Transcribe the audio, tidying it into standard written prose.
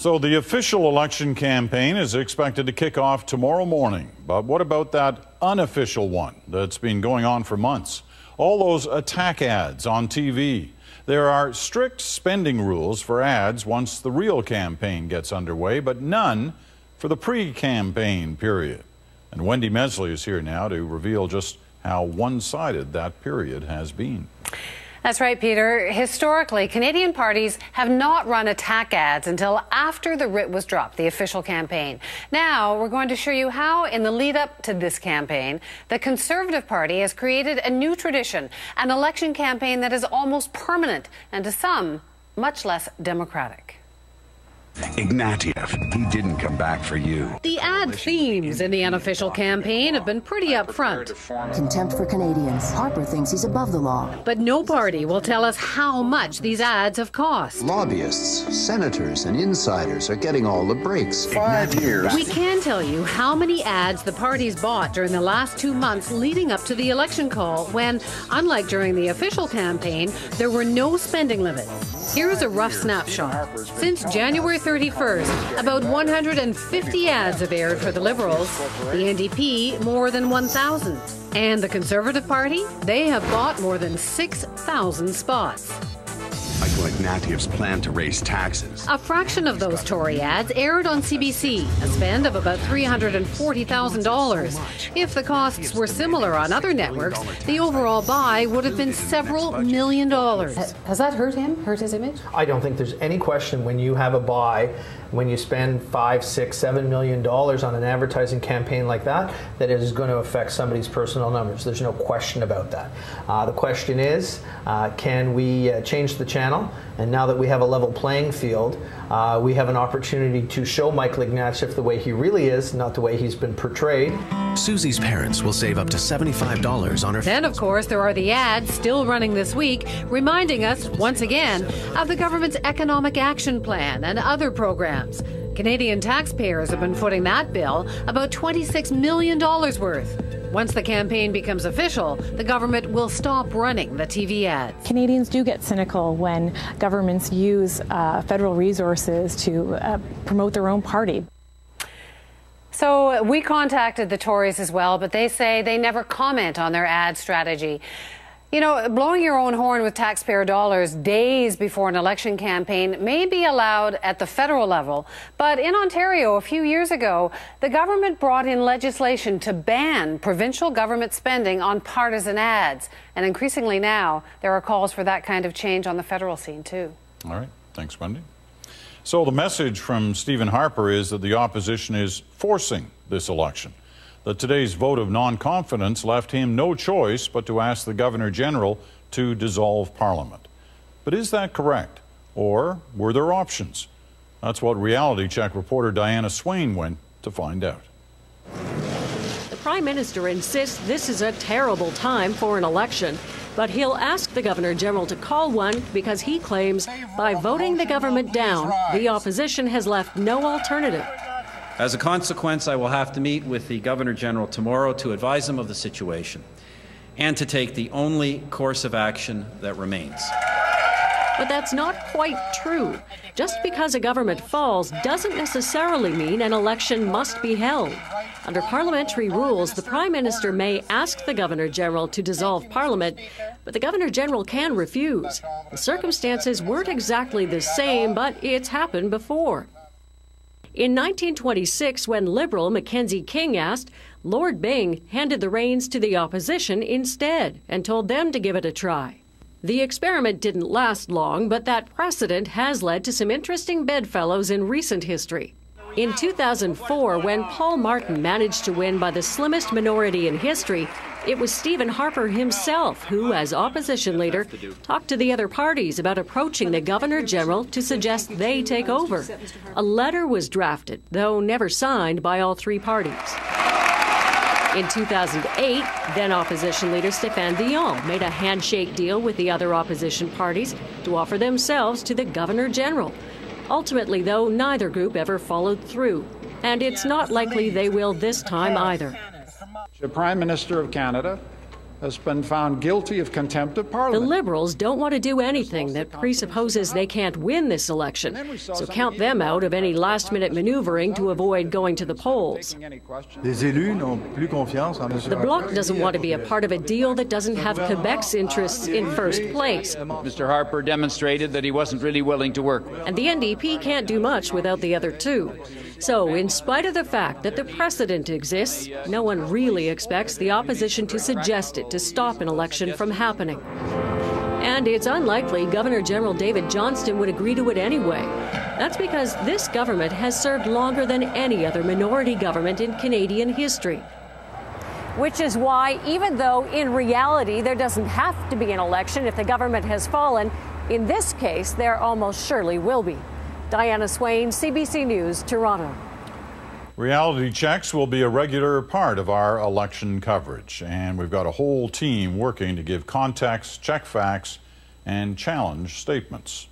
So the official election campaign is expected to kick off tomorrow morning. But what about that unofficial one that's been going on for months? All those attack ads on TV. There are strict spending rules for ads once the real campaign gets underway, but none for the pre-campaign period. And Wendy Mesley is here now to reveal just how one-sided that period has been. That's right, Peter. Historically, Canadian parties have not run attack ads until after the writ was dropped, the official campaign. Now, we're going to show you how, in the lead up to this campaign, the Conservative Party has created a new tradition, an election campaign that is almost permanent and, to some, much less democratic. Ignatieff, he didn't come back for you. The ad themes in the unofficial campaign have been pretty upfront. Contempt for Canadians. Harper thinks he's above the law. But no party will tell us how much these ads have cost. Lobbyists, senators, and insiders are getting all the breaks. 5 years. We can tell you how many ads the parties bought during the last 2 months leading up to the election call when, unlike during the official campaign, there were no spending limits. Here's a rough snapshot. Since January 31st, about 150 ads have aired for the Liberals, the NDP more than 1,000. And the Conservative Party, they have bought more than 6,000 spots. Michael Ignatieff's plan to raise taxes. A fraction of those Tory ads aired on CBC, a spend of about $340,000. If the costs were similar on other networks, the overall buy would have been several $1 million. Has that hurt him? Hurt his image? I don't think there's any question when you have a buy, when you spend $5, $6, $7 million on an advertising campaign like that, that it is going to affect somebody's personal numbers. There's no question about that. The question is, can we change the channel? And now that we have a level playing field, we have an opportunity to show Michael Ignatieff the way he really is, not the way he's been portrayed. Susie's parents will save up to $75 on her. Then, of course, there are the ads still running this week, reminding us, once again, of the government's economic action plan and other programs. Canadian taxpayers have been footing that bill, about $26 million worth. Once the campaign becomes official, the government will stop running the TV ads. Canadians do get cynical when governments use federal resources to promote their own party. So we contacted the Tories as well, but they say they never comment on their ad strategy. You know, blowing your own horn with taxpayer dollars days before an election campaign may be allowed at the federal level, but in Ontario a few years ago, the government brought in legislation to ban provincial government spending on partisan ads. And increasingly now, there are calls for that kind of change on the federal scene too. All right. Thanks, Wendy. So the message from Stephen Harper is that the opposition is forcing this election, that today's vote of non-confidence left him no choice but to ask the Governor-General to dissolve Parliament. But is that correct? Or were there options? That's what Reality Check reporter Diana Swain went to find out. The Prime Minister insists this is a terrible time for an election, but he'll ask the Governor-General to call one because he claims by voting the government down, the opposition has left no alternative. As a consequence, I will have to meet with the Governor-General tomorrow to advise him of the situation and to take the only course of action that remains. But that's not quite true. Just because a government falls doesn't necessarily mean an election must be held. Under parliamentary rules, the Prime Minister may ask the Governor-General to dissolve Parliament, but the Governor-General can refuse. The circumstances weren't exactly the same, but it's happened before. In 1926, when Liberal Mackenzie King asked, Lord Byng handed the reins to the opposition instead and told them to give it a try. The experiment didn't last long, but that precedent has led to some interesting bedfellows in recent history. In 2004, when Paul Martin managed to win by the slimmest minority in history, it was Stephen Harper himself who, as opposition leader, talked to the other parties about approaching the Governor-General to suggest they take over. A letter was drafted, though never signed by all three parties. In 2008, then opposition leader Stéphane Dion made a handshake deal with the other opposition parties to offer themselves to the Governor-General. Ultimately, though, neither group ever followed through, and it's not likely they will this time either. The Prime Minister of Canada has been found guilty of contempt of The Parliament. Liberals don't want to do anything that presupposes they can't win this election, so count them out of any last-minute maneuvering to avoid going to the polls. The Bloc doesn't want to be a part of a deal that doesn't have Quebec's interests in first place. Mr. Harper demonstrated that he wasn't really willing to work with. And the NDP can't do much without the other two. So, in spite of the fact that the precedent exists, no one really expects the opposition to suggest it to stop an election from happening. And it's unlikely Governor General David Johnston would agree to it anyway. That's because this government has served longer than any other minority government in Canadian history. Which is why, even though in reality there doesn't have to be an election if the government has fallen, in this case there almost surely will be. Diana Swain, CBC News, Toronto. Reality checks will be a regular part of our election coverage, and we've got a whole team working to give context, check facts, and challenge statements.